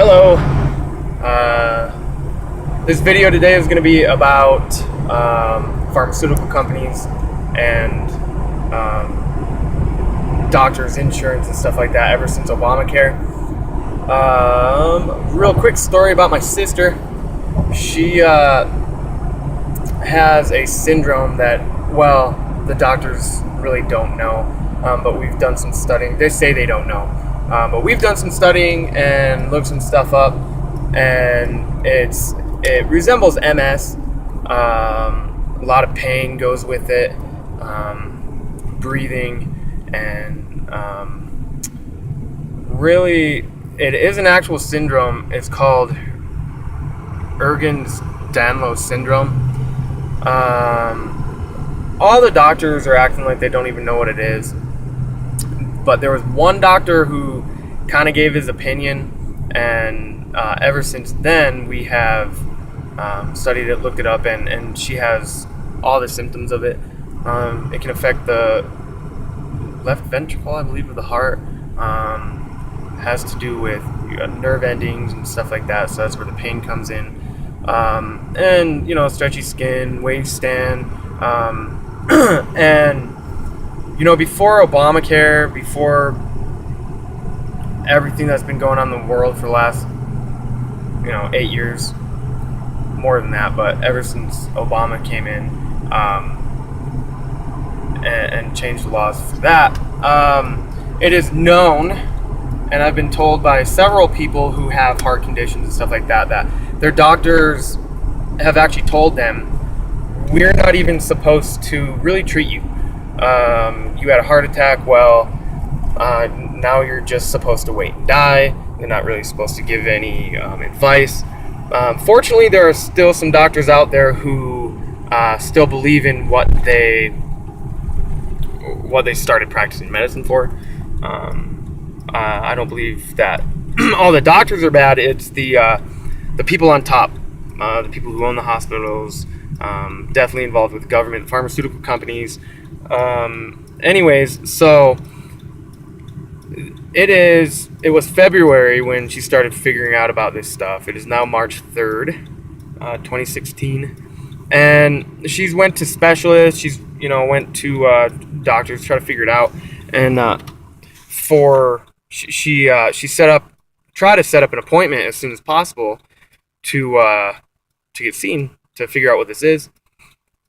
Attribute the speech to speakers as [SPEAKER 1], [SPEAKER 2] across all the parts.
[SPEAKER 1] Hello. This video today is going to be about pharmaceutical companies and doctors' insurance and stuff like that ever since Obamacare. Real quick story about my sister. She has a syndrome that, well, the doctors really don't know, but we've done some studying. They say they don't know. But we've done some studying and looked some stuff up, and it resembles MS. A lot of pain goes with it, breathing, and really, it is an actual syndrome. It's called Ehlers-Danlos syndrome. All the doctors are acting like they don't even know what it is. But there was one doctor who kind of gave his opinion, and ever since then we have studied it, looked it up, and she has all the symptoms of it. It can affect the left ventricle, I believe, of the heart. Has to do with nerve endings and stuff like that, so that's where the pain comes in. And stretchy skin, waiststand, and before Obamacare, before everything that's been going on in the world for the last, 8 years, more than that, but ever since Obama came in and changed the laws for that, it is known, and I've been told by several people who have heart conditions and stuff like that, that their doctors have actually told them, we're not even supposed to really treat you. You had a heart attack, now you're just supposed to wait and die. They're not really supposed to give any advice. Fortunately, there are still some doctors out there who still believe in what they started practicing medicine for. I don't believe that all the doctors are bad. It's the people on top, the people who own the hospitals, definitely involved with government, pharmaceutical companies. Anyways, so it was February when she started figuring out about this stuff. It is now March 3rd, 2016, and she's went to specialists. She's went to doctors to try to figure it out, and she tried to set up an appointment as soon as possible to get seen, to figure out what this is.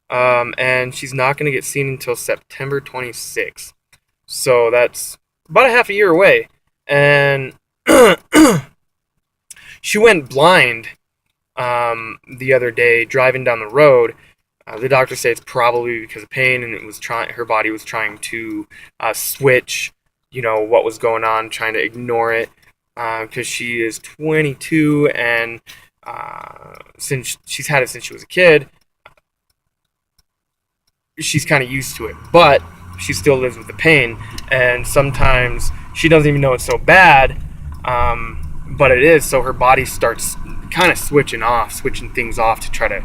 [SPEAKER 1] And she's not going to get seen until September 26th. So that's about a half a year away. And she went blind the other day driving down the road. The doctor said it's probably because of pain, and her body was trying to switch, what was going on, trying to ignore it, because she is 22, and since she's had it since she was a kid, she's kind of used to it, but she still lives with the pain, and sometimes she doesn't even know it's so bad, but it is, so her body starts kind of switching things off to try to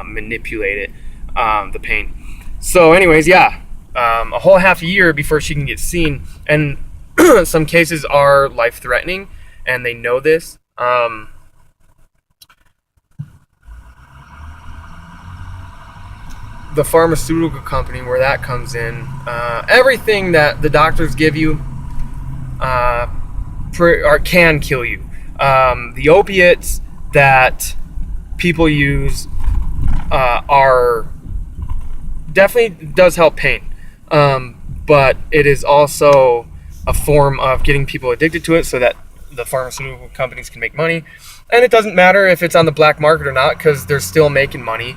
[SPEAKER 1] manipulate it, the pain. So anyways, a whole half a year before she can get seen, and some cases are life-threatening, and they know this. The pharmaceutical company, where that comes in, everything that the doctors give you can kill you. The opiates that people use are definitely does help pain, but it is also a form of getting people addicted to it so that the pharmaceutical companies can make money. And it doesn't matter if it's on the black market or not, because they're still making money.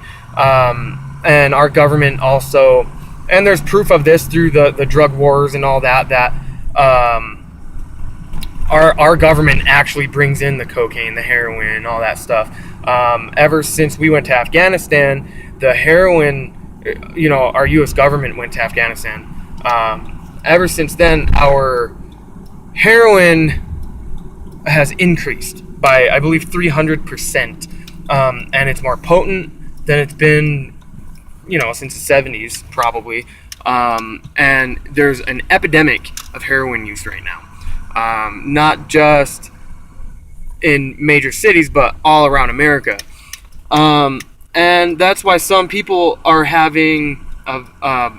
[SPEAKER 1] And our government also, and there's proof of this through the drug wars and all that our government actually brings in the cocaine, the heroin, all that stuff. Ever since we went to Afghanistan, the heroin, our U.S. government went to Afghanistan. Ever since then, our heroin has increased by, I believe, 300%. And it's more potent than it's been since the 70s, probably. And there's an epidemic of heroin use right now. Not just in major cities, but all around America. And that's why some people are having a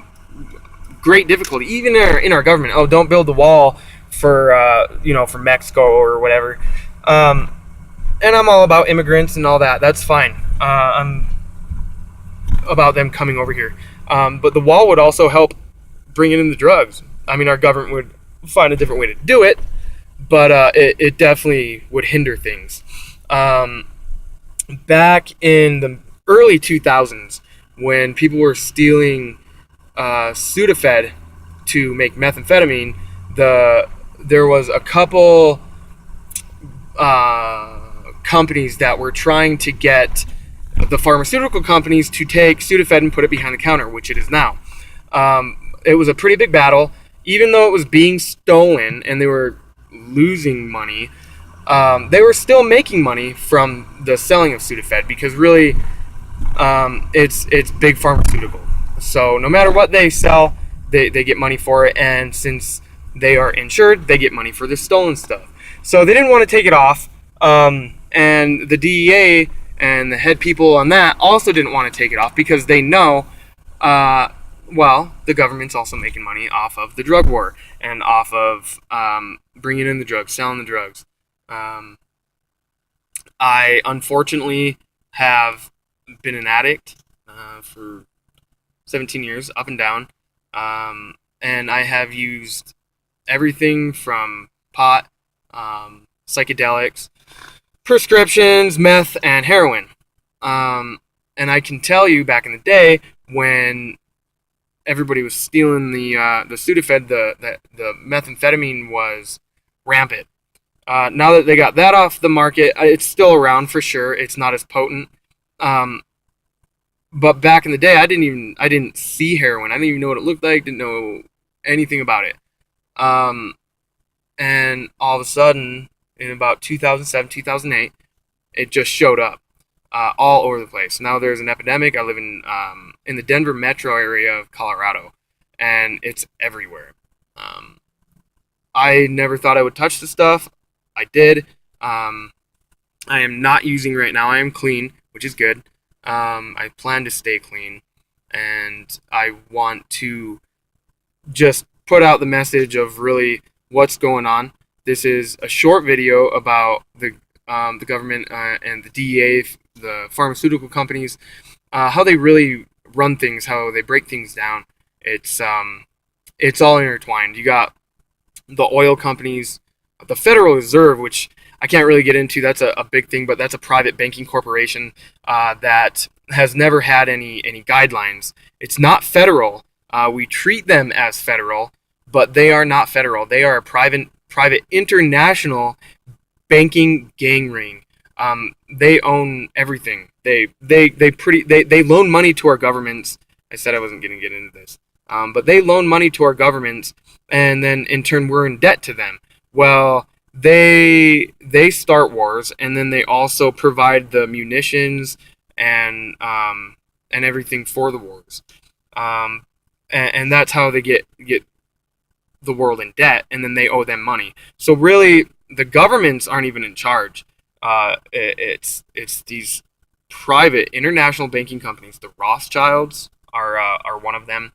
[SPEAKER 1] great difficulty, even in our government. Oh, don't build the wall for for Mexico or whatever. And I'm all about immigrants and all that. That's fine. I'm about them coming over here. But the wall would also help bringing in the drugs. I mean, our government would find a different way to do it, but it definitely would hinder things. Back in the early 2000s, when people were stealing Sudafed to make methamphetamine, there was a couple companies that were trying to get the pharmaceutical companies to take Sudafed and put it behind the counter, which it is now. It was a pretty big battle. Even though it was being stolen and they were losing money, they were still making money from the selling of Sudafed, because really it's big pharmaceutical. So no matter what they sell, they get money for it, and since they are insured, they get money for the stolen stuff. So they didn't want to take it off, and the DEA and the head people on that also didn't want to take it off, because they know, the government's also making money off of the drug war and off of bringing in the drugs, selling the drugs. I unfortunately have been an addict for 17 years, up and down, and I have used everything from pot, psychedelics, prescriptions, meth, and heroin. And I can tell you, back in the day when everybody was stealing the Sudafed, the methamphetamine was rampant. Now that they got that off the market, it's still around for sure. It's not as potent. But back in the day, I didn't see heroin. I didn't even know what it looked like. Didn't know anything about it. And all of a sudden, in about 2007, 2008, it just showed up all over the place. Now there's an epidemic. I live in the Denver metro area of Colorado, and it's everywhere. I never thought I would touch the stuff. I did. I am not using right now. I am clean, which is good. I plan to stay clean, and I want to just put out the message of really what's going on. This is a short video about the government and the DEA, the pharmaceutical companies, how they really run things, how they break things down. It's all intertwined. You got the oil companies, the Federal Reserve, which I can't really get into. That's a big thing, but that's a private banking corporation that has never had any guidelines. It's not federal. We treat them as federal, but they are not federal. They are a private international banking gang ring. They own everything. They loan money to our governments. I said I wasn't going to get into this, but they loan money to our governments, and then in turn we're in debt to them. Well, they start wars, and then they also provide the munitions and everything for the wars, and that's how they get the world in debt, and then they owe them money. So really, the governments aren't even in charge. It's these private international banking companies. The Rothschilds are one of them.